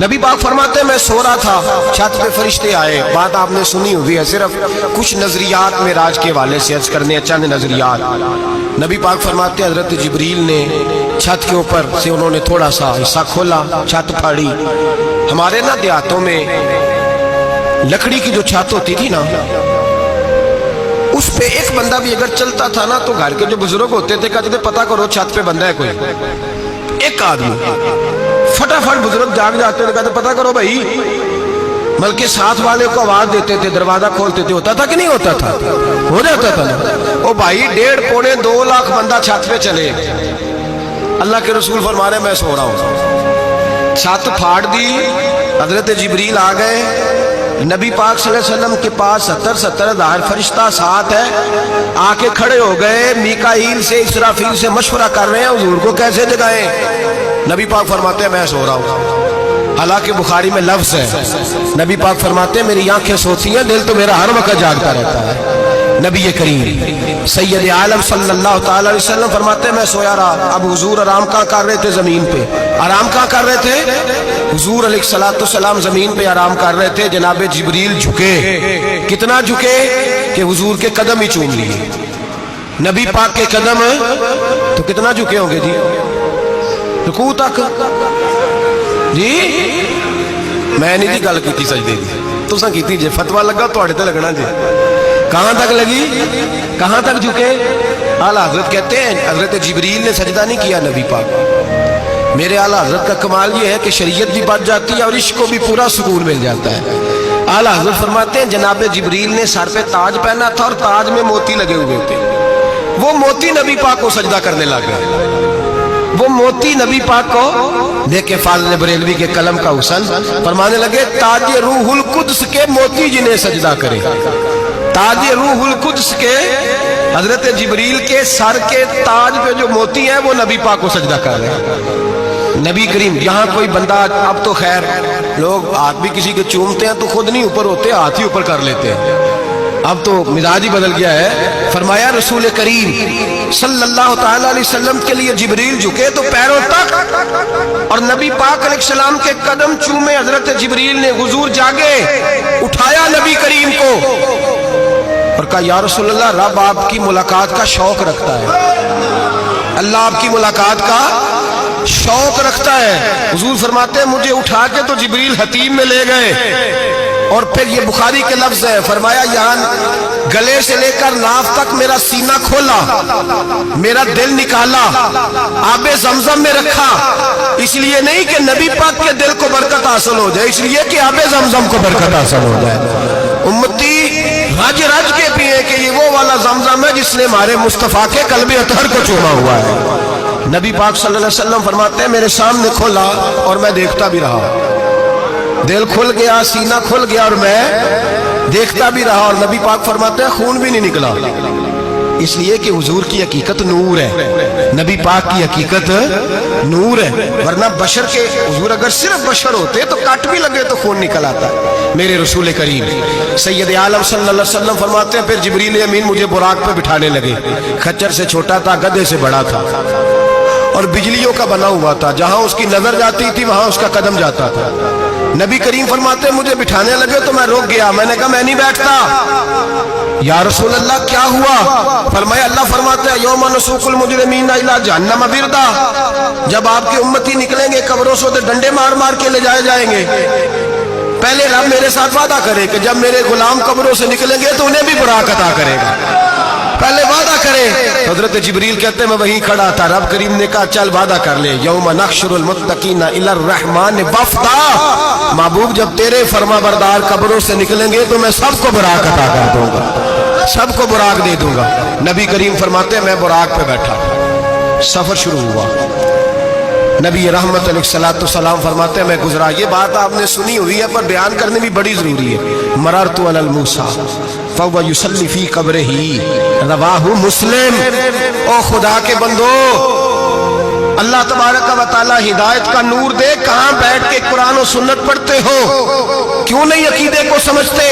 نبی پاک فرماتے ہیں میں سو رہا تھا، چھت پہ فرشتے آئے. بات آپ نے سنی ہوئی ہے، صرف کچھ نظریات میں راج کے حوالے سے عرض کرنے چند نظریات. نبی پاک فرماتے ہیں حضرت جبریل نے چھت کے اوپر سے انہوں نے تھوڑا سا حصہ کھولا، چھت پھاڑی. ہمارے نا دیہاتوں میں لکڑی کی جو چھت ہوتی تھی نا، اس پہ ایک بندہ بھی اگر چلتا تھا نا تو گھر کے جو بزرگ ہوتے تھے کہتے تھے پتہ کرو چھت پہ بندہ ہے کوئی. ایک آدمی فٹافٹ بزرگ جاگ جاتے تھے، کہتے پتہ کرو بھائی، بلکہ ساتھ والے کو آواز دیتے تھے، دروازہ کھولتے تھے. ہوتا تھا کہ نہیں ہوتا تھا؟ ہو جاتا تھا نا. او بھائی 1.5 پونے 2 لاکھ بندہ چھت پہ چلے. اللہ کے رسول فرما رہے میں سو رہا ہوں. چھت پھاڑ دی، حضرت جبریل آ گئے. نبی پاک صلی اللہ علیہ وسلم کے پاس 70 ہزار فرشتہ ساتھ ہے، آ کے کھڑے ہو گئے. میکائیل سے اسرافیل سے مشورہ کر رہے ہیں حضور کو کیسے جگائیں. نبی پاک فرماتے ہیں میں سو رہا ہوں. حالانکہ بخاری میں لفظ ہے، نبی پاک فرماتے ہیں میری آنکھیں سوتی ہیں، دل تو میرا ہر وقت جاگتا رہتا ہے. نبی کریم سید عالم صلی اللہ تعالی علیہ وسلم فرماتے ہیں میں سویا رہا. اب حضور آرام کہاں کر رہے تھے؟ زمین پہ. آرام کہاں کر رہے تھے؟ حضور علیہ السلام زمین پہ آرام کر رہے تھے. جناب جبریل جھکے. کتنا جھکے کہ حضور کے قدم ہی چوم لیے. نبی پاک کے قدم تو کتنا جھکے ہوں گے جی؟ رکوع تک. جی میں نہیں دی گل کی سجدے دی، تساں کیتی جے. فتویٰ لگا تواڈے تے لگنا جی. کہاں تک لگی؟ کہاں تک جھکے؟ اعلیٰ حضرت کہتے ہیں حضرت جبریل نے سجدہ نہیں کیا نبی پاک. میرے اعلیٰ حضرت کا کمال یہ ہے کہ شریعت بھی بچ جاتی ہے اور عشق کو بھی پورا سکون مل جاتا ہے. اعلیٰ حضرت فرماتے ہیں جناب جبریل نے سر پہ تاج پہنا تھا اور تاج میں موتی لگے ہوئے تھے. وہ موتی نبی پاک کو سجدہ کرنے لگا. وہ موتی نبی پاک کو دیکھے. فاضل بریلوی کے قلم کا حسن فرمانے لگے تاج روح القدس کے موتی جنہیں سجدہ کرے. تاج روح القدس کے حضرت جبریل کے سر کے تاج پہ جو موتی ہیں وہ نبی پاک کو سجدہ کر رہے ہیں. نبی کریم یہاں کوئی بندہ، اب تو خیر لوگ ہاتھ بھی کسی کے چومتے ہیں تو خود نہیں اوپر ہوتے، ہاتھ ہی اوپر کر لیتے ہیں. اب تو مزاج ہی بدل گیا ہے. فرمایا رسول کریم صلی اللہ تعالی علیہ وسلم کے لیے جبریل جھکے تو پیروں تک، اور نبی پاک علیہ السلام کے قدم چومے. حضرت جبریل نے حضور جاگے، اٹھایا نبی کریم کو اور کہا یا رسول اللہ رب آپ کی ملاقات کا شوق رکھتا ہے. اللہ آپ کی ملاقات کا شوق رکھتا ہے. حضور فرماتے ہیں مجھے اٹھا کے تو جبریل حتیم میں لے گئے اور پھر یہ بخاری کے لفظ ہے، فرمایا یہاں گلے سے لے کر ناف تک میرا سینہ کھولا، میرا دل نکالا، آب زمزم میں رکھا. اس لیے نہیں کہ نبی پاک کے دل کو برکت حاصل ہو جائے، اس لیے کہ آب زمزم کو برکت حاصل ہو جائے. امتی رج رج کے پیئے کہ یہ وہ والا زمزم ہے جس نے ہمارے مصطفیٰ کے قلب اطہر کو چوما ہوا ہے. نبی پاک صلی اللہ علیہ وسلم فرماتے ہیں میرے سامنے کھولا اور میں دیکھتا بھی رہا. دل کھل گیا، سینہ کھل گیا اور میں دیکھتا بھی رہا. اور نبی پاک فرماتے ہیں خون بھی نہیں نکلا، اس لیے کہ حضور کی حقیقت نور ہے. نبی پاک کی حقیقت نور ہے. ورنہ بشر کے حضور اگر صرف بشر ہوتے تو کٹ بھی لگے تو خون نکل آتا. میرے رسول کریم سید عالم صلی اللہ علیہ وسلم فرماتے ہیں پھر جبریل امین مجھے براق پہ بٹھانے لگے. خچر سے چھوٹا تھا، گدھے سے بڑا تھا اور بجلیوں کا بنا ہوا تھا. جہاں اس کی نظر جاتی تھی وہاں اس کا قدم جاتا تھا. نبی کریم فرماتے ہیں مجھے بٹھانے لگے تو میں رک گیا. میں نے کہا میں نہیں بیٹھتا. یا رسول اللہ کیا ہوا؟ فرمایا اللہ فرماتے ہیں یوم نسوق المجرمین الی جہنم وردا. جب آپ کے امتی نکلیں گے قبروں سے ڈنڈے مار مار کے لے جائے جائیں گے. پہلے رب میرے ساتھ وعدہ کرے کہ جب میرے غلام قبروں سے نکلیں گے تو انہیں بھی براق عطا کرے گا. پہلے وعدہ کرے. حضرت جبریل کہتے ہیں میں وہیں کھڑا تھا. رب کریم نے کہا چل وعدہ کر لے. یوم نحشر المتقین الی الرحمن وفدا. محبوب جب تیرے فرما بردار قبروں سے نکلیں گے تو میں سب کو براق عطا کر دوں گا، سب کو براق دے دوں گا. نبی کریم فرماتے ہیں میں براق پہ بیٹھا. سفر شروع ہوا. نبی رحمت علیہ السلام فرماتے ہیں میں گزرا. یہ بات آپ نے سنی ہوئی ہے پر بیان کرنے بھی بڑی ضروری ہے. مررت علی الموسیٰ فہو یصلی فی قبرہ رواہ مسلم. او خدا کے بندو، اللہ تبارک و تعالی ہدایت کا نور دے. کہاں بیٹھ کے قرآن و سنت پڑھتے ہو؟ کیوں نہیں عقیدے کو سمجھتے؟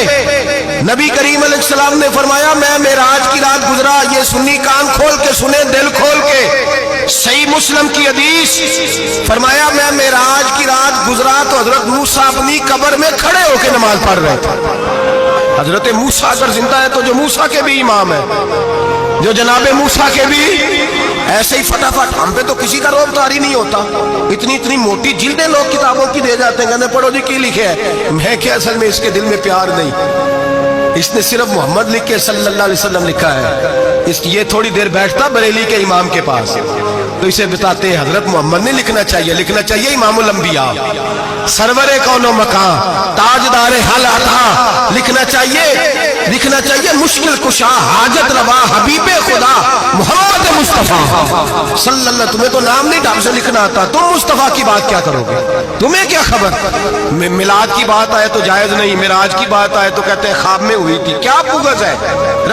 نبی کریم علیہ السلام نے فرمایا میں معراج کی رات گزرا. یہ سنی کان کھول کے سنے، دل کھول کے. صحیح مسلم کی حدیث فرمایا میں معراج کی رات گزرا تو حضرت موسیٰ اپنی قبر میں کھڑے ہو کے نماز پڑھ رہے تھے۔ حضرت موسیٰ اگر زندہ ہے تو جو موسیٰ کے بھی امام ہے، جو جناب موسیٰ کے بھی ایسے ہی فٹافٹ، ہم پہ تو کسی کا روب طاری نہیں ہوتا، اتنی موٹی جلدیں لوگ کتابوں کی دے جاتے ہیں، کہتے پڑھو جی کی لکھے ہے، میں کہ اصل میں اس کے دل میں پیار نہیں، اس نے صرف محمد لکھ کے صلی اللہ علیہ وسلم لکھا ہے، یہ تھوڑی دیر بیٹھتا بریلی کے امام کے پاس تو اسے بتاتے ہیں حضرت محمد نے لکھنا چاہیے امام الانبیاء، سرور کون و مکان، تاجدار حال عطا، لکھنا چاہیے مشکل کشا، حاجت روا، حبیب خدا محمد مصطفیٰ صلی اللہ۔ تمہیں تو نام نہیں ڈھنگ سے لکھنا آتا، تم مصطفیٰ کی بات کیا کرو گے؟ تمہیں کیا خبر؟ میلاد کی بات آئے تو جائز نہیں، معراج کی بات آئے تو کہتے ہیں خواب میں ہوئی تھی، کیا بغض ہے،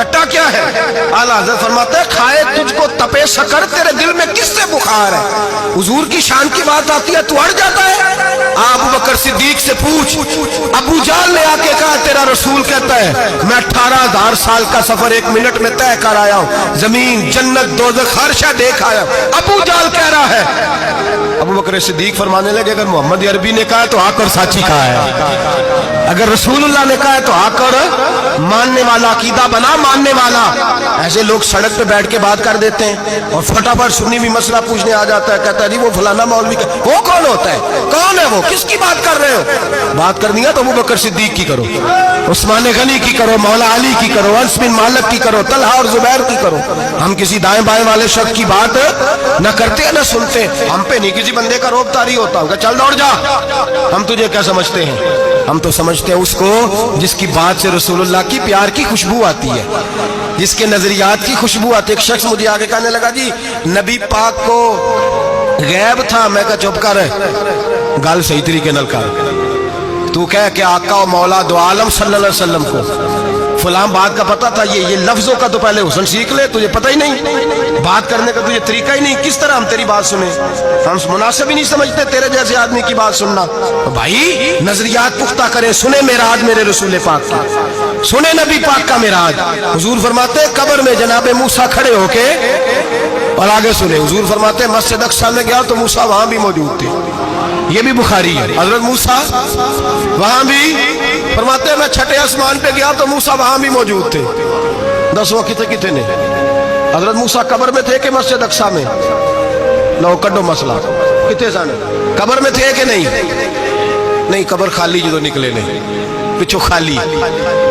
رٹا کیا ہے؟ اعلیٰ حضرت فرماتے ہیں کھائے تجھ کو تپے سکر، تیرے دل میں کس سے بخار ہے؟ حضور کی شان کی بات آتی ہے تو اڑ جاتا ہے۔ ابو بکر صدیق سے پوچھ، ابو جہل نے آ کے کہا تیرا رسول کہتا ہے میں 18,000 سال کا سفر 1 منٹ میں طے کر آیا ہوں، زمین جنت دوزخ ہر شے دیکھ آیا ہوں، ابو جہل کہہ رہا ہے۔ ابو بکر صدیق فرمانے لگے اگر محمد عربی نے کہا ہے تو آ کر سچی کہا ہے، اگر رسول اللہ نے کہا ہے تو آ کر ماننے والا، عقیدہ بنا ماننے والا۔ ایسے لوگ سڑک پہ بیٹھ کے بات کر دیتے ہیں اور فٹافٹ سنی بھی مسئلہ پوچھنے آ جاتا ہے، کہتا ہے جی وہ فلانا مولوی کا، وہ کون ہوتا ہے، کون ہے وہ، کس کی بات کر رہے ہو؟ بات کرنی ہے تو ابو بکر صدیق کی کرو، عثمان غنی کی کرو، مولا علی کی کرو، انس بن مالک کی کرو، طلحہ اور زبیر کی کرو۔ ہم کسی دائیں بائیں والے شخص کی بات نہ کرتے نہ سنتے، ہم پہ نہیں کسی بندے کا روب طاری ہوتا، کہ چل دوڑ جا، ہم تجھے کیا سمجھتے ہیں؟ ہم تو سمجھتے ہیں اس کو جس کی بات سے رسول اللہ کی پیار کی خوشبو آتی ہے، جس کے نظریات کی خوشبو آتی ہے۔ ایک شخص مجھے آگے کہنے لگا جی نبی پاک کو غیب تھا، میں کہا چپ کر، گل صحیح طریقے نال کر، تو کہہ کہ آقا و مولا دو عالم صلی اللہ علیہ وسلم کو فلاں بات کا پتہ تھا، یہ لفظوں کا تو پہلے حسن سیکھ لے، تجھے پتہ ہی نہیں، بات کرنے کا تجھے طریقہ ہی نہیں، کس طرح ہم تیری بات سنیں؟ ہم مناسب ہی نہیں سمجھتے تیرے جیسے آدمی کی بات سننا۔ بھائی نظریات پختہ کرے، سنے معراج میرے رسول پاک کی، سنے نبی پاک کا معراج۔ حضور فرماتے قبر میں جناب موسیٰ کھڑے ہو کے، اور آگے سنے حضور فرماتے مسجد اقصیٰ میں گیا تو موسیٰ وہاں بھی موجود تھے، یہ بھی بخاری ہے، حضرت موسیٰ وہاں بھی فرماتے ہیں میں چھٹے آسمان پہ گیا تو موسیٰ وہاں بھی موجود تھے۔ 10 وہ کتنے نے حضرت موسیٰ قبر میں تھے کہ مسجد اقصیٰ میں؟ لو کڈو مسئلہ، کتنے سانے قبر میں تھے کہ نہیں؟ قبر خالی جو نکلے نے پچھو خالی،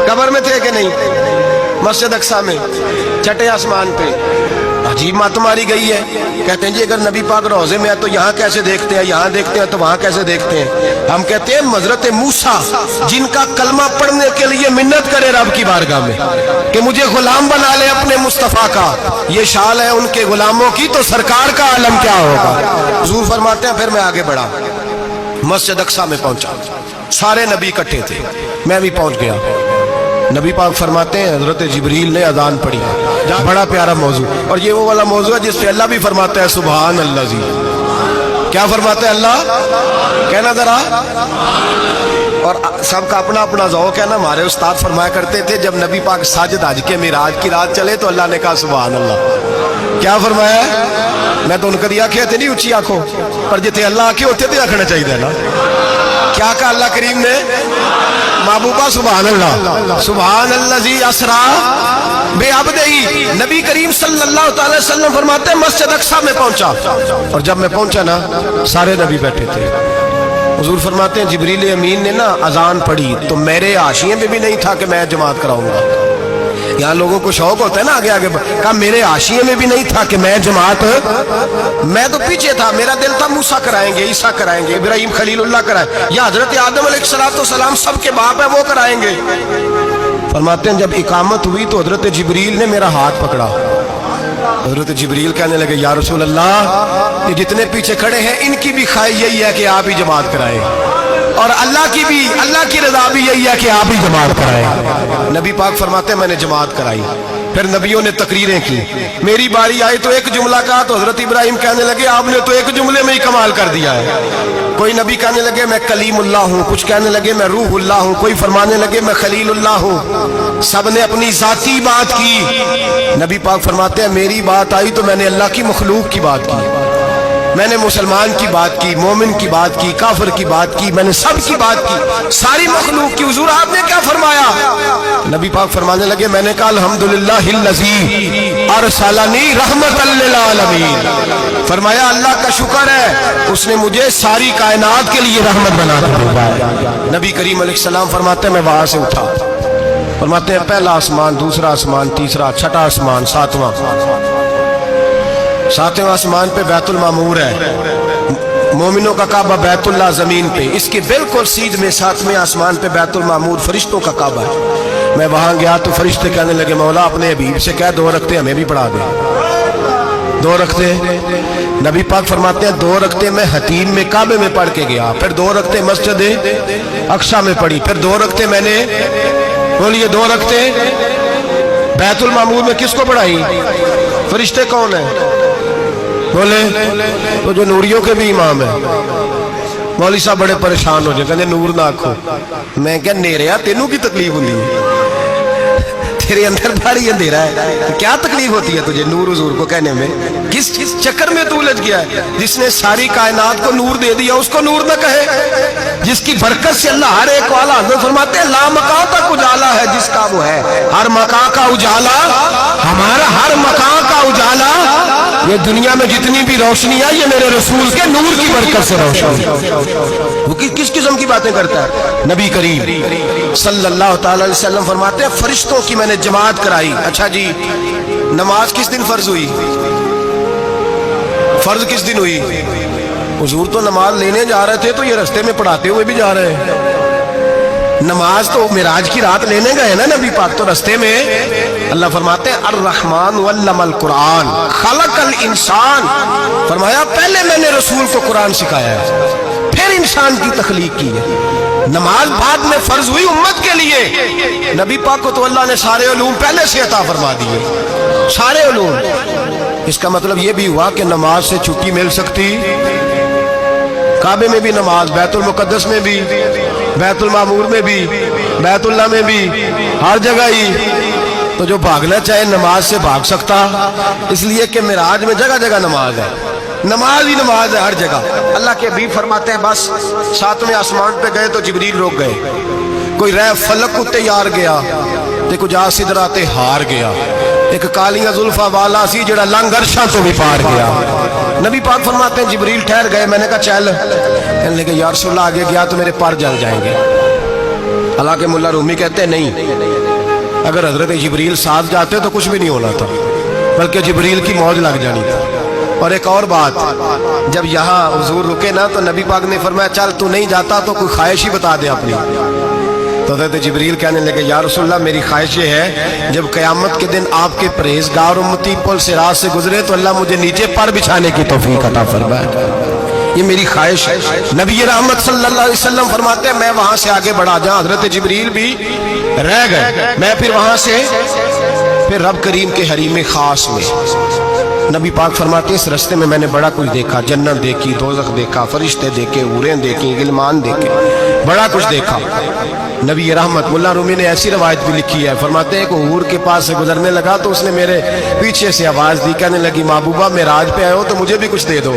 قبر میں تھے کہ نہیں؟ مسجد اقصیٰ میں چھٹے آسمان پہ۔ عجیب بات تمہاری گئی ہے، کہتے ہیں جی اگر نبی پاک روضے میں ہے تو یہاں کیسے دیکھتے ہیں، یہاں دیکھتے ہیں تو وہاں کیسے دیکھتے ہیں؟ ہم کہتے ہیں حضرت موسیٰ جن کا کلمہ پڑھنے کے لیے منت کرے رب کی بارگاہ میں کہ مجھے غلام بنا لے اپنے مصطفیٰ کا، یہ شان ہے ان کے غلاموں کی، تو سرکار کا عالم کیا ہوگا؟ حضور فرماتے ہیں پھر میں آگے بڑھا، مسجد اقصیٰ میں پہنچا، سارے نبی اکٹھے تھے، میں بھی پہنچ گیا۔ نبی پاک فرماتے ہیں حضرت جبریل نے اذان پڑھی، بڑا پیارا موضوع، اور یہ وہ والا موضوع ہے جس پہ اللہ بھی فرماتا ہے سبحان اللہ جی، کیا فرماتے ہیں اللہ؟ کہنا ذرا، اور سب کا اپنا اپنا ذوق ہے نا۔ ہمارے استاد فرمایا کرتے تھے جب نبی پاک ساجد حج کے معراج کی رات چلے تو اللہ نے کہا سبحان اللہ، کیا فرمایا؟ میں تو ان کا دیا کہتے نہیں اچھی آنکھوں پر جتنے اللہ آنکھیں ہوتے تھے آنکھنا چاہیے نا، کیا کہا اللہ کریم نے؟ محبوبہ سبحان اللہ، سبحان الذی اسرا بعبدہ۔ نبی کریم صلی اللہ تعالی وسلم فرماتے ہیں مسجد اقصیٰ میں پہنچا، اور جب میں پہنچا نا سارے نبی بیٹھے تھے۔ حضور فرماتے ہیں جبریل امین نے نا اذان پڑھی تو میرے حاشیے میں بھی نہیں تھا کہ میں جماعت کراؤں گا، یہاں لوگوں کو شوق ہوتا ہے نا آگے کہا میرے حاشیے میں بھی نہیں تھا کہ میں جماعت، میں تو پیچھے تھا، میرا دل تھا موسیٰ کرائیں گے، عیسیٰ کرائیں گے، ابراہیم خلیل اللہ کرائیں، یا حضرت آدم علیہ السلام سب کے باپ ہے وہ کرائیں گے۔ فرماتے ہیں جب اقامت ہوئی تو حضرت جبریل نے میرا ہاتھ پکڑا، حضرت جبریل کہنے لگے یا رسول اللہ یہ جتنے پیچھے کھڑے ہیں ان کی بھی خواہش یہی ہے کہ آپ ہی جماعت کرائیں، اور اللہ کی رضا بھی یہی ہے کہ آپ ہی جماعت کرائیں۔ نبی پاک فرماتے ہیں میں نے جماعت کرائی، پھر نبیوں نے تقریریں کی. میری باری آئی تو ایک جملہ کہا تو حضرت ابراہیم کہنے لگے آپ نے تو ایک جملے میں ہی کمال کر دیا ہے. کوئی نبی کہنے لگے میں کلیم اللہ ہوں, کچھ کہنے لگے میں روح اللہ ہوں, کوئی فرمانے لگے میں خلیل اللہ ہوں. سب نے اپنی ذاتی بات کی. نبی پاک فرماتے ہیں میری بات آئی تو میں نے اللہ کی مخلوق کی بات کی, میں نے مسلمان کی بات کی, مومن کی بات کی, کافر کی بات کی, میں نے سب کی بات کی, ساری مخلوق کی. حضور آپ نے کیا فرمایا؟ نبی پاک فرمانے لگے میں نے کہا الحمدللہ الذی ارسلنی رحمۃ للعالمین. فرمایا اللہ کا شکر ہے اس نے مجھے ساری کائنات کے لیے رحمت بنا کر بھیجا. نبی کریم علیہ السلام فرماتے ہیں میں وہاں سے اٹھا, فرماتے ہیں پہلا آسمان, دوسرا آسمان, تیسرا, چھٹا آسمان, ساتواں آسمان پہ بیت المعمور ہے, مومنوں کا کعبہ بیت اللہ زمین پہ, اس کے بالکل سیدھ میں ساتویں آسمان پہ بیت المعمور فرشتوں کا کعبہ ہے. میں وہاں گیا تو فرشتے کہنے لگے مولا اپنے حبیب سے کہہ 2 رکعتیں ہمیں بھی پڑھا دے. 2 رکعتیں نبی پاک فرماتے ہیں 2 رکعتیں میں حتیم میں کعبے میں پڑھ کے گیا, پھر 2 رکعتیں مسجد اقصی میں پڑھی, پھر 2 رکعتیں میں نے بولیے 2 رکعتیں بیت المعمور میں کس کو پڑھائی؟ فرشتے کون ہیں بولے تو جو نوریوں کے بھی امام ہیں. مولوی صاحب بڑے پریشان ہو جائے, کہنے نور نہ آکھو. میں کہا نیریا تینوں کی تکلیف ہوتی ہے, تیرے اندر بھاری اندھیرا ہے, کیا تکلیف ہوتی ہے تجھے نور حضور کو کہنے میں؟ کس چکر میں تو الجھ گیا ہے؟ جس نے ساری کائنات کو نور دے دیا اس کو نور نہ کہے, جس کی برکت سے اللہ ہر ایک والا. حضرت فرماتے ہیں لا مکان تک اجالا ہے جس کا وہ ہے, ہر مکان کا اجالا ہمارا, ہر مکان کا اجالا, یہ دنیا میں جتنی بھی روشنی ہے یہ میرے رسول کے نور کی برکت سے روشنی. وہ کس قسم کی باتیں کرتا ہے؟ نبی کریم صلی اللہ تعالی علیہ وسلم فرماتے ہیں فرشتوں کی میں نے جماعت کرائی. اچھا جی نماز کس دن فرض ہوئی؟ فرض کس دن ہوئی؟ حضور تو نماز لینے جا رہے تھے تو یہ رستے میں پڑھاتے ہوئے بھی جا رہے ہیں. نماز تو معراج کی رات لینے گئے نا نبی پاک, تو رستے میں اللہ فرماتے ہیں الرحمن علم القرآن خلق الانسان. فرمایا پہلے میں نے رسول کو قرآن سکھایا ہے, پھر انسان کی تخلیق کی ہے. نماز بعد میں فرض ہوئی امت کے لیے. نبی پاک کو تو اللہ نے سارے علوم پہلے سے عطا فرما دیے, سارے علوم. اس کا مطلب یہ بھی ہوا کہ نماز سے چھٹی مل سکتی, کعبے میں بھی نماز, بیت المقدس میں بھی, بیت المعمور میں بھی, بیت اللہ میں بھی, ہر جگہ ہی. تو جو بھاگنا چاہے نماز سے بھاگ سکتا, اس لیے کہ معراج میں جگہ جگہ نماز ہے, نماز ہی نماز ہے ہر جگہ. اللہ کے حبیب فرماتے ہیں بس 7ویں آسمان پہ گئے تو جبریل روک گئے, کوئی رہ فلک کو تیار گیا تے کچھ سدراتے ہار گیا, ایک کالیاں زلفا والا سی جڑا لنگ عرشاں تو بھی پار گیا. نبی پاک فرماتے ہیں جبریل ٹھہر گئے, میں نے کہا چل, کہنے لگے یا رسول اللہ آگے گیا تو میرے پر جل جائیں گے. حالانکہ ملا رومی کہتے ہیں نہیں, اگر حضرت جبریل ساتھ جاتے تو کچھ بھی نہیں ہونا تھا, بلکہ جبریل کی موج لگ جانی تھی. اور ایک اور بات, جب یہاں حضور رکے نا تو نبی پاک نے فرمایا چل تو نہیں جاتا تو کوئی خواہش ہی بتا دے اپنی. تو حضرت جبریل کہنے لگے یا رسول اللہ میری خواہش یہ ہے جب قیامت کے دن آپ کے پرہیزگار امتی پل صراط سے گزرے تو اللہ مجھے نیچے پر بچھانے کی توفیق عطا فرمائے, یہ میری خواہش ہے. نبی رحمت صلی اللہ علیہ وسلم فرماتے ہیں میں وہاں سے آگے بڑھا جہاں حضرت جبریل بھی رہ گئے, میں پھر وہاں سے پھر رب کریم کے حریم خاص میں. نبی پاک فرماتے ہیں اس رستے میں میں نے بڑا کچھ دیکھا, جنت دیکھی, دوزخ دیکھا, فرشتے دیکھے, حوریں دیکھی, غلمان دیکھے, بڑا کچھ دیکھا. نبی رحمت ملا رومی نے ایسی روایت بھی لکھی ہے, فرماتے ہیں کہ حور کے پاس سے گزرنے لگا تو اس نے میرے پیچھے سے آواز دی, کہنے لگی محبوبہ معراج پہ آئے ہو تو مجھے بھی کچھ دے دو,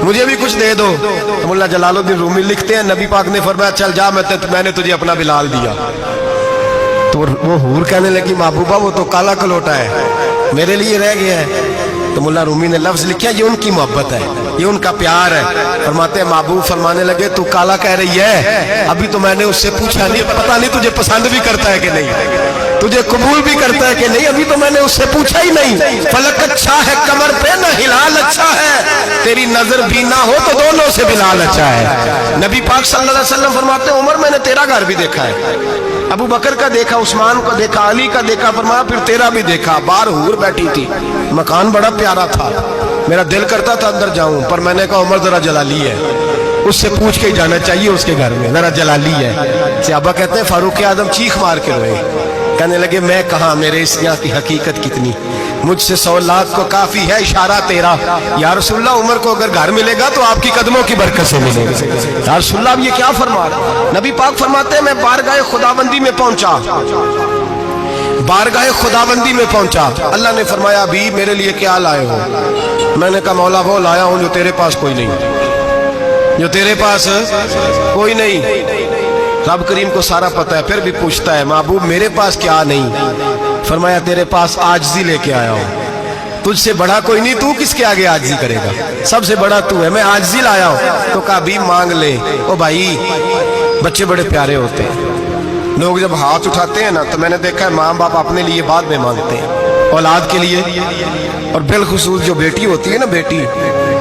مجھے بھی کچھ دے دو. ملا جلال الدین رومی لکھتے ہیں نبی پاک نے فرمایا چل جا میں نے تجھے اپنا بلال دیا. تو وہ حور کہنے لگی محبوبہ وہ تو کالا کلوٹا ہے, میرے لیے رہ گیا ہے. تو ملا رومی نے لفظ لکھا یہ ان کی محبت ہے, یہ ان کا پیار ہے. فرماتے ہیں محبوب فرمانے لگے تو کالا کہہ رہی ہے, ابھی تو میں نے اس سے پوچھا نہیں, پتہ نہیں تجھے پسند بھی کرتا ہے کہ نہیں, تجھے قبول بھی کرتا ہے کہ نہیں, ابھی تو میں نے اس سے پوچھا ہی نہیں. فلک اچھا ہے کمر پہ نہ ہلال اچھا ہے, تیری نظر بھی نہ ہو تو دونوں سے بلال اچھا ہے. نبی پاک صلی اللہ علیہ وسلم فرماتے ہیں عمر میں نے تیرا گھر بھی دیکھا ہے, ابو بکر کا دیکھا, عثمان کو دیکھا, علی کا دیکھا, فرمایا پھر تیرا بھی دیکھا. باہر حور بیٹھی تھی, مکان بڑا پیارا تھا, میرا دل کرتا تھا اندر جاؤں, پر میں نے کہا عمر ذرا جلالی ہے, اس سے پوچھ کے ہی جانا چاہیے اس کے گھر میں, ذرا جلالی ہے. صحابہ کہتے ہیں فاروق اعظم چیخ مار کے روئے, کہنے لگے میں کہاں، میرے اس یہاں کی حقیقت کتنی، مجھ سے 100 لاکھ کو کافی ہے اشارہ تیرا۔ یا رسول اللہ عمر کو اگر گھر ملے گا تو آپ کی قدموں کی برکت سے ملے گا۔ یا رسول اللہ اب یہ کیا فرما رہا؟ نبی پاک فرماتے ہیں میں بارگاہ خداوندی میں پہنچا، بارگاہ خداوندی میں پہنچا، اللہ نے فرمایا ابھی میرے لیے کیا لائے ہو؟ میں نے کہا مولا وہ لایا ہوں جو تیرے پاس کوئی نہیں، جو تیرے پاس کوئی نہیں۔ رب کریم کو سارا پتہ ہے، پھر بھی پوچھتا ہے محبوب میرے پاس کیا نہیں؟ فرمایا تیرے پاس عاجزی لے کے آیا ہوں، تجھ سے بڑا کوئی نہیں، تو کس کے آگے عاجزی کرے گا، سب سے بڑا تو ہے، میں عاجزی لایا ہوں۔ تو کہا بھی مانگ لے۔ او بھائی بچے بڑے پیارے ہوتے ہیں، لوگ جب ہاتھ اٹھاتے ہیں نا تو میں نے دیکھا ہے ماں باپ اپنے لیے بعد میں مانگتے ہیں، اولاد کے لیے، اور بالخصوص جو بیٹی ہوتی ہے نا، بیٹی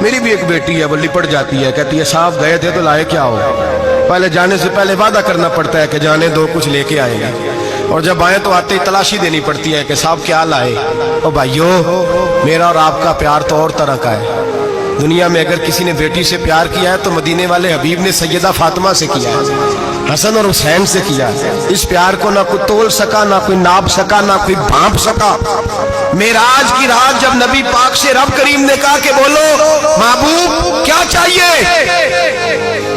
میری بھی ایک بیٹی ہے، وہ لپٹ جاتی ہے، کہتی ہے صاحب گئے تھے تو لائے کیا ہو؟ پہلے جانے سے پہلے وعدہ کرنا پڑتا ہے کہ جانے دو کچھ لے کے آئے گا، اور جب آئے تو آتے ہی تلاشی دینی پڑتی ہے کہ صاحب کیا لائے۔ او بھائیو میرا اور آپ کا پیار تو اور طرح کا ہے، دنیا میں اگر کسی نے بیٹی سے پیار کیا ہے تو مدینے والے حبیب نے سیدہ فاطمہ سے کیا ہے، حسن اور حسین سے کیا ہے۔ اس پیار کو نہ کوئی تول سکا، نہ کوئی ناپ سکا، نہ کوئی بھانپ سکا۔ معراج کی رات جب نبی پاک سے رب کریم نے کہا کہ بولو محبوب کیا چاہیے،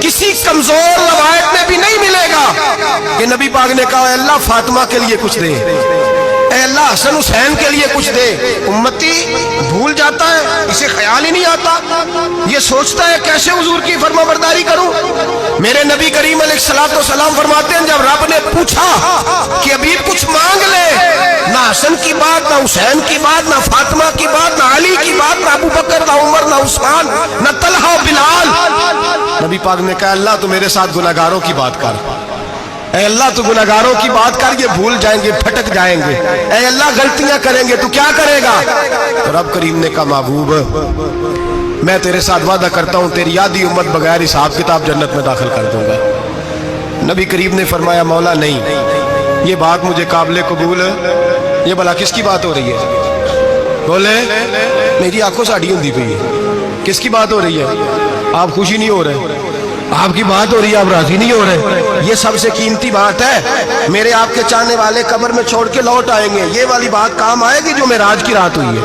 کسی کمزور روایت میں بھی نہیں ملے گا کہ نبی پاک نے کہا اے اللہ فاطمہ کے لیے کچھ دے، اے اللہ حسن حسین کے لیے کچھ دے۔ امتی بھول جاتا ہے، اسے خیال ہی نہیں آتا، یہ سوچتا ہے کیسے حضور کی فرما برداری کروں۔ میرے نبی کریم علیہ السلام فرماتے ہیں جب رب نے پوچھا کہ ابھی کچھ مانگ لے، نہ حسن کی بات، نہ حسین کی بات، نہ فاطمہ کی بات، نہ علی کی بات، نہ ابو بکر، نہ عمر، نہ عثمان، نہ طلحہ بلال، نبی پاک نے کہا اللہ تو میرے ساتھ گناہگاروں کی بات کر، اے اللہ تو گناہگاروں کی بات کر، یہ بھول جائیں گے، پھٹک جائیں گے، اے اللہ غلطیاں کریں گے تو کیا کرے گا؟ تو رب کریم نے کہا محبوب میں تیرے ساتھ وعدہ کرتا ہوں تیری آدھی امت بغیر حساب کتاب جنت میں داخل کر دوں گا۔ نبی کریم نے فرمایا مولا نہیں، یہ بات مجھے قابل قبول ہے، یہ بھلا کس کی بات ہو رہی ہے؟ بولے میری آنکھوں سے اڑی ہوندی پئی ہے، کس کی بات ہو رہی ہے؟ آپ خوشی نہیں ہو رہے، آپ کی بات ہو رہی ہے، آپ راضی نہیں ہو رہے۔ یہ سب سے قیمتی بات ہے، میرے آپ کے چاہنے والے قبر میں چھوڑ کے لوٹ آئیں گے، یہ والی بات کام آئے گی جو معراج کی رات ہوئی ہے،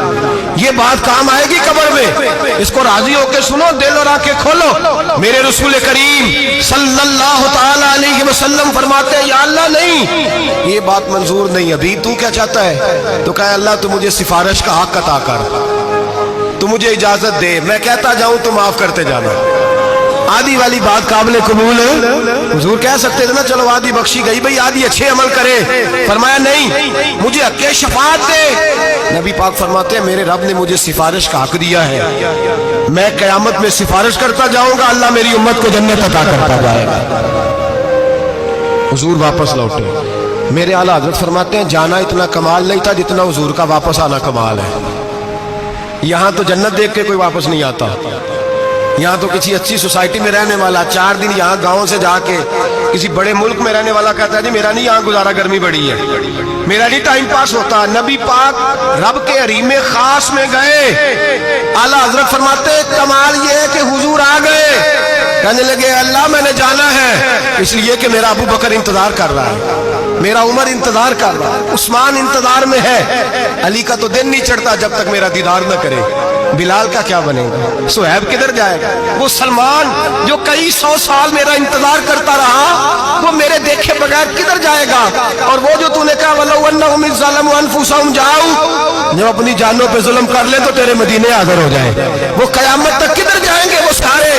یہ بات کام آئے گی قبر میں۔ اس کو راضی ہو کے سنو، دل اور آنکھیں کھولو۔ میرے رسول کریم صلی اللہ تعالی علیہ وسلم فرماتے ہیں یا اللہ نہیں، یہ بات منظور نہیں، ابھی تو کیا چاہتا ہے؟ تو کہا اللہ تو مجھے سفارش کا حق عطا کر، تو مجھے اجازت دے، میں کہتا جاؤں تو معاف کرتے جانا۔ آدھی والی بات قابل قبول ہے، حضور کہہ سکتے تھے نا چلو آدھی بخشی گئی بھئی آدھی اچھے عمل کرے، فرمایا نہیں مجھے حق شفاعت دے۔ نبی پاک فرماتے ہیں میرے رب نے مجھے سفارش کا حق دیا ہے، میں قیامت میں سفارش کرتا جاؤں گا، اللہ میری امت کو جنت عطا کرتا جائے گا۔ حضور واپس لوٹے، میرے اعلیٰ حضرت فرماتے ہیں جانا اتنا کمال نہیں تھا جتنا حضور کا واپس آنا کمال ہے۔ یہاں تو جنت دیکھ کے کوئی واپس نہیں آتا، یہاں تو کسی اچھی سوسائٹی میں رہنے والا 4 دن یہاں گاؤں سے جا کے کسی بڑے ملک میں رہنے والا کہتا ہے جی میرا نہیں یہاں گزارا، گرمی بڑی ہے، میرا نہیں ٹائم پاس ہوتا۔ نبی پاک رب کے حریم خاص میں گئے، اعلیٰ حضرت فرماتے کمال یہ ہے کہ حضور آ گئے، کہنے لگے اللہ میں نے جانا ہے اس لیے کہ میرا ابو بکر انتظار کر رہا ہے، میرا عمر انتظار کر رہا ہے، عثمان انتظار میں ہے، علی کا تو دن نہیں چڑھتا جب تک میرا دیدار نہ کرے، بلال کا کیا بنے گا، صہیب کدھر جائے گا، وہ سلمان جو کئی 100 سال میرا انتظار کرتا رہا وہ میرے دیکھے بغیر کدھر جائے گا، اور وہ جو تو نے کہا وَلَوْ أَنَّهُمْ إِذْ ظَلَمُوا أَنفُسَهُمْ جَاءُوا، جب اپنی جانوں پہ ظلم کر لیں تو تیرے مدینے حاضر ہو جائیں، وہ قیامت تک کدھر جائیں گے وہ سارے،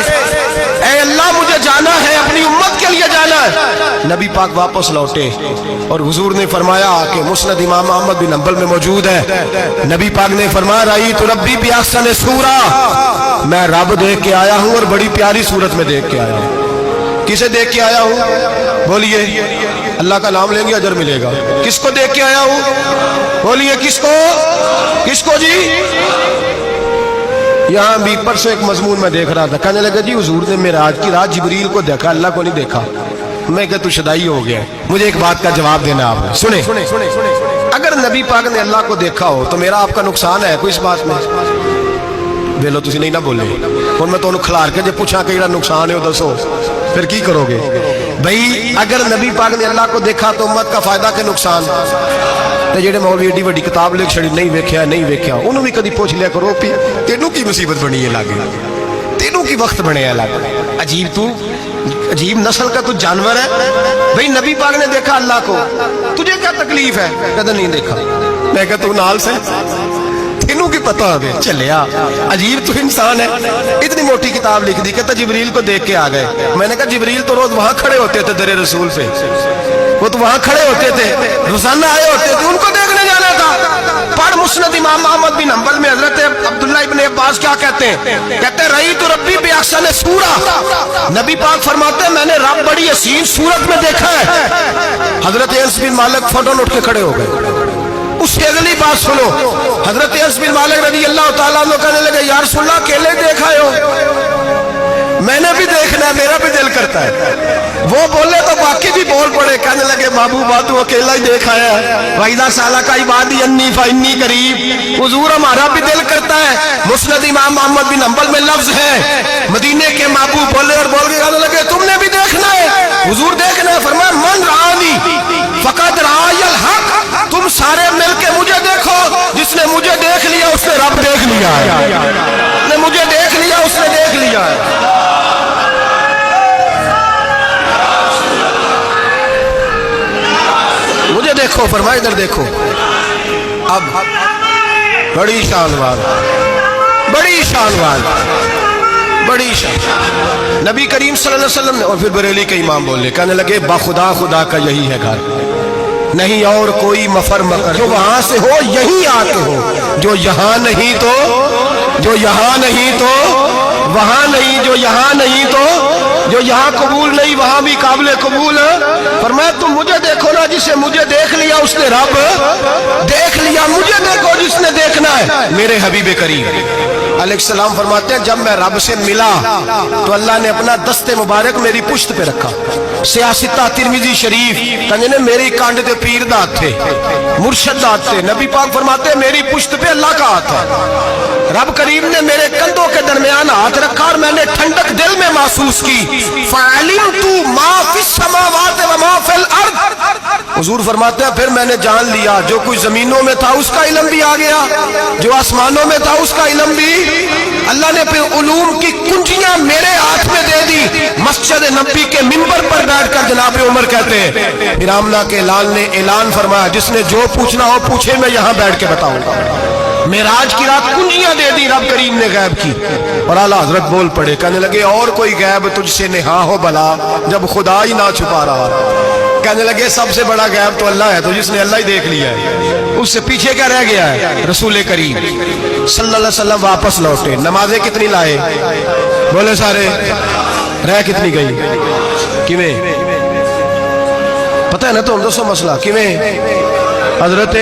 اے اللہ مجھے جانا ہے، اپنی امت کے لیے جانا ہے۔ نبی پاک واپس لوٹے اور حضور نے فرمایا کہ مسند امام احمد بن حنبل میں موجود ہے، نبی پاک نے فرمایا رأیت ربی بأحسن صورۃ، میں رب دیکھ کے آیا ہوں اور بڑی پیاری صورت میں دیکھ کے آیا ہوں۔ کسے دیکھ کے آیا ہوں؟ بولیے اللہ کا نام لیں گے اجر ملے گا۔ کس کو دیکھ کے آیا ہوں؟ بولیے کس کو؟ کس کو جی؟ یہاں بھی پرسوں ایک مضمون میں دیکھ رہا تھا، کہنے لگا جی حضور نے معراج کی رات جبریل کو دیکھا، اللہ کو نہیں دیکھا۔ میں کہا تو شدائی ہو گیا، مجھے ایک بات کا جواب دینا آپ نے، سنیں اگر نبی پاک نے اللہ کو دیکھا ہو تو میرا آپ کا نقصان ہے کوئی اس بات میں؟ بے لو تسی نہیں نہ بولے، اور میں تو کھلار کے جب پوچھا کہ یہ نقصان ہے وہ دسو، پھر کی کرو گے بھائی؟ اگر نبی پاک نے اللہ کو دیکھا تو امت کا فائدہ کہ نقصان؟ تے جڑے مولوی ایڈی وڈی کتاب لکھ چھڑی نہیں ویکھیا نہیں ویکھیا انہوں بھی کدی پوچھ لیا کرو پی تینوں کی مصیبت بنی ہے لاگے، تینوں کی وقت بنے ہے لاگے؟ عجیب نسل کا تو جانور ہے بھئی۔ نبی پاک نے دیکھا اللہ کو، تجھے کیا تکلیف ہے؟ کدھر نہیں دیکھا۔ میں کہا تو نال سے تینوں کی پتہ ہے چلیا، عجیب تو انسان ہے۔ اتنی موٹی کتاب لکھ دی، کہتا جبریل کو دیکھ کے آ گئے۔ میں نے کہا جبریل تو روز وہاں کھڑے ہوتے تھے در رسول پہ، وہ تو وہاں کھڑے ہوتے تھے، روزانہ آئے ہوتے تھے، ان کو دیکھنے جانا تھا۔ پڑھ مسند امام احمد بن حنبل میں حضرت عبداللہ ابن عباس کیا کہتے ہیں؟ کہتے ہیں رئی تو ربی بے احسن سورہ، نبی پاک فرماتے ہیں میں نے رب بڑی حسین صورت میں دیکھا ہے۔ حضرت انس بن مالک فوٹو اٹھ کے کھڑے ہو گئے۔ اس کی اگلی بات سنو، حضرت انس بن مالک رضی اللہ تعالیٰ عنہ کہنے لگے یا رسول اللہ اکیلے دیکھا ہو؟ میں نے بھی دیکھنا ہے، میرا بھی دل کرتا ہے۔ وہ بولے تو باقی بھی بول پڑے، کہنے لگے محبوبہ تو اکیلا ہی دیکھا ہے، وَإِذَا سَأَلَكَ عِبَادِي عَنِّي فَإِنِّي قَرِيبٌ۔ حضور ہمارا بھی دل کرتا ہے۔ مسند امام احمد بن حنبل میں لفظ ہے، مدینے کے محبوب بولے اور بول کے کہنے لگے تم نے بھی دیکھنا ہے؟ حضور دیکھنا ہے۔ فرمایا من رآنی فقد رآی الحق، تم سارے مل کے مجھے دیکھو، جس نے مجھے دیکھ لیا اس نے رب دیکھ لیا ہے، جس نے مجھے دیکھ لیا اس نے دیکھ لیا ہے۔ مجھے دیکھو، فرمایا ادھر دیکھو۔ اب بڑی شان وال، بڑی شان وال، بڑی شان نبی کریم صلی اللہ علیہ وسلم نے۔ اور پھر بریلی کے امام بولے، کہنے لگے باخدا خدا کا یہی ہے گھر، نہیں اور کوئی مفر مکر، جو وہاں سے ہو یہی آتے ہو، جو یہاں نہیں تو، جو یہاں نہیں تو وہاں نہیں، جو یہاں نہیں تو جو یہاں قبول نہیں وہاں بھی قابل قبول۔ فرمایا تم مجھے دیکھو نا، جسے مجھے دیکھ لیا اس نے رب دیکھ لیا، مجھے دیکھو جس نے دیکھنا ہے میرے حبیب کریم علیہ السلام۔ فرماتے ہیں جب میں رب سے ملا تو اللہ نے اپنا دست مبارک میری پشت پہ رکھا۔ سیاستہ ترمذی شریف کہنے میری کانڈ دے پیر دا ہاتھ تھے، مرشد دا ہاتھ تھے۔ نبی پاک فرماتے ہیں میری پشت پہ اللہ کا ہاتھ ہے۔ رب کریم نے میرے کندھوں کے درمیان ہاتھ رکھا اور میں نے ٹھنڈک دل میں محسوس کی۔ فَعَلِمْتُ مَا فِي السَّمَاوَاتِ وَمَا فِي الْأَرْضِ، حضور فرماتے ہیں پھر میں نے جان لیا جو کچھ زمینوں میں تھا اس کا علم بھی آ گیا، جو آسمانوں میں تھا اس کا علم بھی۔ اللہ نے پھر علوم کی کنجیاں میرے ہاتھ میں دے دی۔ مسجد نبی کے منبر پر بیٹھ کر جناب عمر کہتے ہیں پھر آمنہ کے لال نے اعلان فرمایا جس نے جو پوچھنا ہو پوچھے، میں یہاں بیٹھ کے بتاؤں گا۔ معراج کی رات کنجیاں دے دی رب کریم نے غیب کی، اور اعلیٰ حضرت بول پڑے، کہنے لگے اور کوئی غیب تجھ سے نہا ہو بلا جب خدا ہی نہ چھپا رہا۔ کہنے لگے سب سے بڑا غیب تو اللہ ہے، تو جس نے اللہ ہی دیکھ لیا ہے اس سے پیچھے کیا رہ گیا ہے؟ رسول کریم صلی اللہ علیہ وسلم واپس لوٹے، نمازیں کتنی لائے؟ بولے سارے، رہ کتنی گئی؟ کیویں پتہ ہے نا؟ تو ہم دوستوں مسئلہ کیویں حضرت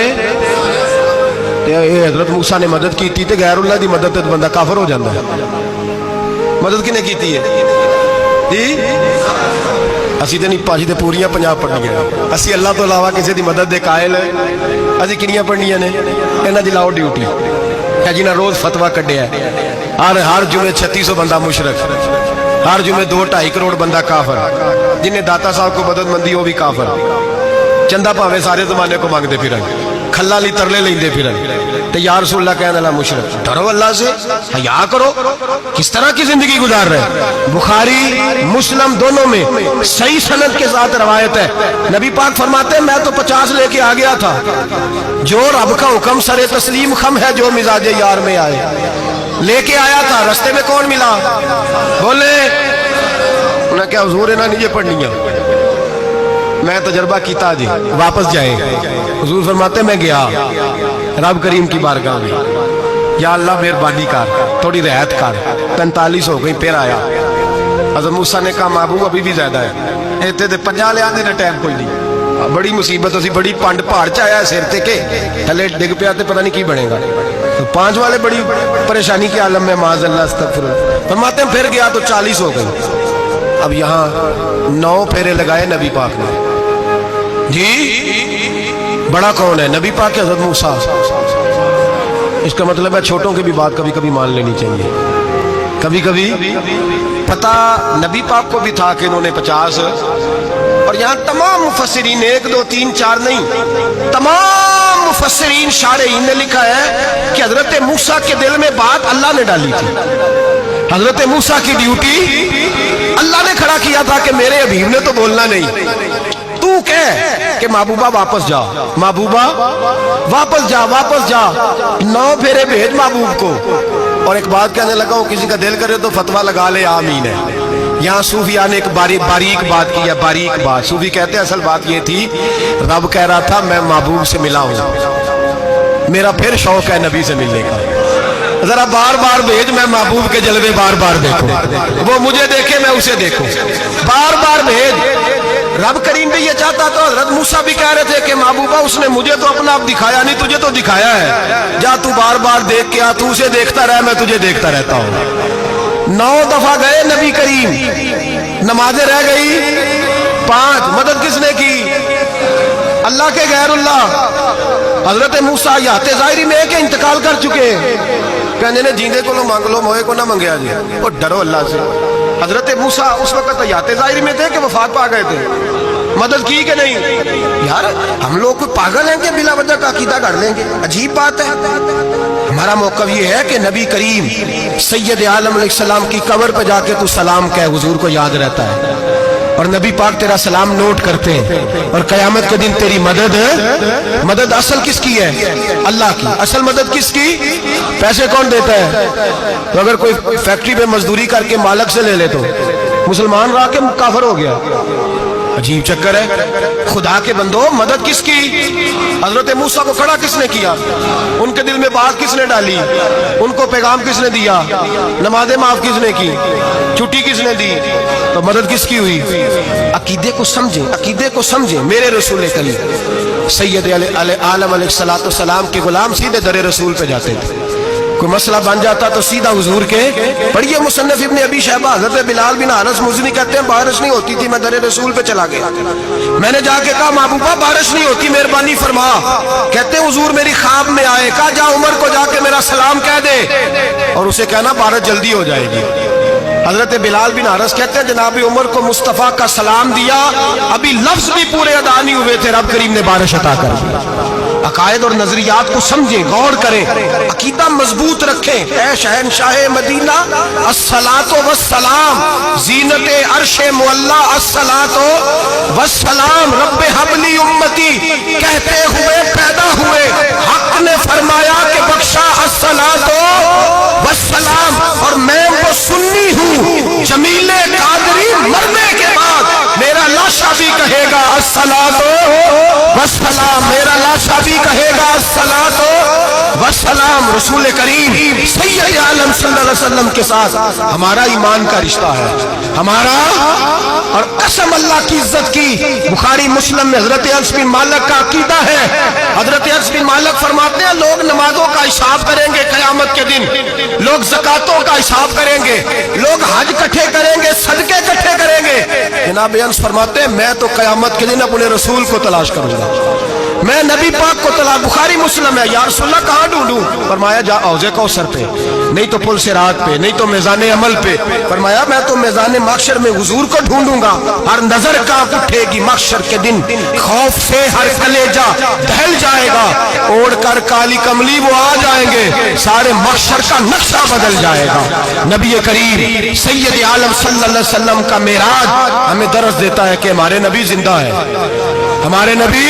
موسیٰ نے مدد کی تھی تے غیر اللہ دی مدد تے بندہ کافر ہو جاندہ ہے۔ مدد کنے کی تھی ہے؟ اسی تے نہیں پاجی تے پوریاں 50 پڑھنی ہیں، اسی اللہ تو علاوہ کسی دی مدد دے قائل ہے، اسی کنیاں پڑھنی ہیں نے انہاں دی لاؤ ڈیوٹی ہے جنہاں روز فتویٰ کڈیا ہے۔ ہر جمعے 3600 بندہ مشرک، ہر جمعے 2-2.5 کروڑ بندہ کافر، جنہیں داتا صاحب کو مدد مندی وہ بھی کافر، چندہ پاوے سارے زمانے کو مانگتے پھرن، کھلا لی ترلے لیندے پھرن، تے یا رسول اللہ کہنے اللہ مشرک۔ ڈرو اللہ سے، حیا کرو، کس طرح کی زندگی گزار رہے؟ بخاری مسلم دونوں میں صحیح سند کے ساتھ روایت ہے، نبی پاک فرماتے ہیں میں تو 50 لے کے آ گیا تھا، جو رب کا حکم سر تسلیم خم ہے جو مزاج یار میں آئے، لے کے آیا تھا۔ رستے میں کون ملا؟ بولے انہیں کیا حضور انہیں نہیں یہ پڑھنیاں، میں تجربہ کیتا جی واپس جائے۔ حضور فرماتے میں گیا رب کریم کی بارگاہ میں، یا اللہ مہربانی کر تھوڑی رعایت کر، 45 ہو گئی پھر آیا۔ حضرت موسیٰ نے کہا محبوب ابھی بھی زیادہ ہے، ایتے دے 50 لے آنے نے ٹائم کوئی نہیں، بڑی مصیبت اسی بڑی پانڈ پہاڑ چایا ہے سر تے کے تھلے ڈگ پیا تے پتہ نہیں کی بنے گا، تو 5 والے بڑی پریشانی کے عالم میں معاذ اللہ استغفر اللہ۔ فرماتے ہیں پھر گیا تو 40 ہو گئی۔ اب یہاں 9 پھیرے لگائے نبی پاک نے جی، بڑا کون ہے؟ نبی پاک کے حضرت موسیٰ۔ اس کا مطلب ہے چھوٹوں کی بھی بات کبھی کبھی مان لینی چاہیے۔ کبھی کبھی پتا نبی پاک کو بھی تھا کہ انہوں نے 50، اور یہاں تمام مفسرین 1 2 3 4 نہیں، تمام مفسرین شارحین نے لکھا ہے کہ حضرت موسیٰ کے دل میں بات اللہ نے ڈالی تھی. حضرت موسیٰ کی ڈیوٹی اللہ نے کھڑا کیا تھا کہ میرے حبیب نے تو بولنا نہیں، تو کہہ کہ محبوبہ واپس جا، محبوبہ واپس جا، واپس جا، 9 پھیرے بھیج محبوب کو. اور ایک بات کہنے لگا ہوں، کسی کا دل کرے تو فتویٰ لگا لے، آمین ہے. یہاں صوفیاء نے ایک باریک بات کی ہے، باریک بات. صوفی کہتے ہیں اصل بات یہ تھی، رب کہہ رہا تھا میں محبوب سے ملا ہوں، میرا پھر شوق ہے نبی سے ملنے کا، ذرا بار بار بھیج، میں محبوب کے جلوے بار بار دیکھوں، وہ مجھے دیکھے میں اسے دیکھوں، بار بار بھیج. رب کریم بھی یہ چاہتا تو حضرت موسیٰ بھی کہہ رہے تھے کہ محبوبہ اس نے مجھے تو اپنا آپ دکھایا نہیں، تجھے تو دکھایا ہے، جا تو بار بار دیکھ کے آ، تو اسے دیکھتا رہ، میں تجھے دیکھتا رہتا ہوں. 9 دفعہ گئے نبی کریم، نمازیں رہ گئی 5. مدد کس نے کی؟ اللہ کے غیر اللہ. حضرت موسیٰ حیات ظاہری میں ہے کہ انتقال کر چکے، کہنے نے جیندے کو مانگ لو، موئے کو نہ منگیا جی، اور ڈرو اللہ سے. حضرت موسیٰ اس وقت حیات ظاہری میں تھے کہ وفات پا گئے تھے، مدد کی کہ نہیں؟ یار ہم لوگ کوئی پاگل ہیں کہ بلا وجہ کا عقیدہ کر لیں گے؟ عجیب بات ہے. ہمارا موقف یہ ہے کہ نبی کریم سید عالم علیہ السلام کی قبر پہ جا کے تو سلام کہے، حضور کو یاد رہتا ہے، اور نبی پاک تیرا سلام نوٹ کرتے ہیں. اور قیامت کے دن تیری مدد اصل کس کی ہے؟ اللہ کی. اصل مدد کس کی؟ پیسے کون دیتا ہے؟ تو اگر کوئی فیکٹری میں مزدوری کر کے مالک سے لے لے تو مسلمان رہا کے کافر ہو گیا. عجیب چکر ہے. خدا کے بندو مدد کس کی؟ حضرت موسیٰ کو کھڑا کس نے کیا؟ ان کے دل میں بات کس نے ڈالی؟ ان کو پیغام کس نے دیا؟ نمازیں معاف کس نے کی؟ چھٹی کس نے دی؟ تو مدد کس کی ہوئی؟ عقیدے کو سمجھیں، عقیدے کو سمجھیں. میرے رسول کریم سید عالم علیہ السلام کے غلام سیدھے در رسول پہ جاتے تھے. کوئی مسئلہ بن جاتا تو سیدھا حضور کے پڑھیے مصنف ابن ابی شیبہ، حضرت بلال بن حارث مزنی کہتے ہیں بارش نہیں ہوتی تھی، میں در رسول پہ چلا گیا، میں نے جا کے کہا محبوبہ بارش نہیں ہوتی، مہربانی فرما. کہتے ہیں حضور میری خواب میں آئے، کہا جا عمر کو جا کے میرا سلام کہہ دے اور اسے کہنا بارش جلدی ہو جائے گی. حضرت بلال بن حارث کہتے ہیں جناب عمر کو مصطفیٰ کا سلام دیا، ابھی لفظ بھی پورے ادا نہیں ہوئے تھے، رب کریم نے بارش عطا کر دی. عقائد اور نظریات کو سمجھیں، غور کریں، عقیدہ مضبوط رکھیں. اے شہنشاہ مدینہ الصلاۃ والسلام، زینت عرش معلا الصلاۃ والسلام، رب حب لی امتی کہتے ہوئے پیدا ہوئے، حق نے فرمایا کہ بخشا الصلاۃ والسلام. اور میں وہ سنی ہوں، جمیل قادری مرنے کے بعد میرا لاشا بھی کہے گا الصلاۃ والسلام، میرا لاشا بھی کہے گا الصلاۃ والسلام. رسول کریم سید عالم صلی اللہ علیہ وسلم کے ساتھ ہمارا ایمان کا رشتہ ہے، ہمارا. اور قسم اللہ کی عزت کی، بخاری مسلم میں حضرت انس بن مالک کا عقیدہ ہے. حضرت انس بن مالک فرماتے ہیں لوگ نمازوں کا حساب کریں گے قیامت کے دن، لوگ زکاتوں کا حساب کریں گے، لوگ حج اکٹھے کریں گے، صدقے اکٹھے کریں گے. جناب انس فرماتے ہیں میں تو قیامت کے دن اپنے رسول کو تلاش کروں گا، میں نبی پاک کو تلاش. بخاری مسلم ہے. یا رسول اللہ کہاں ڈھونڈوں؟ فرمایا جا حوض کوثر پہ، نہیں تو پل صراط پہ، نہیں تو میزان عمل پہ. فرمایا میں تو میزان محشر میں حضور کو ڈھونڈوں گا. ہر نظر کانپ اٹھے گی محشر کے دن، خوف سے ہر کلیجہ دہل جائے گا، اوڑھ کر کالی کملی وہ آ جائیں گے، سارے محشر کا نقشہ بدل جائے گا. نبی کریم سید عالم صلی اللہ علیہ وسلم کا معراج ہمیں درس دیتا ہے کہ ہمارے نبی زندہ ہے، ہمارے نبی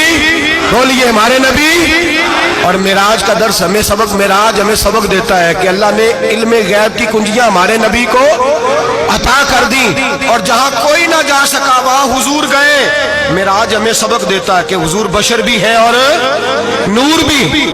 بولیے ہمارے نبی. اور معراج کا درس ہمیں سبق، معراج ہمیں سبق دیتا ہے کہ اللہ نے علم غیب کی کنجیاں ہمارے نبی کو عطا کر دی، اور جہاں کوئی نہ جا سکا وہاں حضور گئے. معراج ہمیں سبق دیتا ہے کہ حضور بشر بھی ہے اور نور بھی.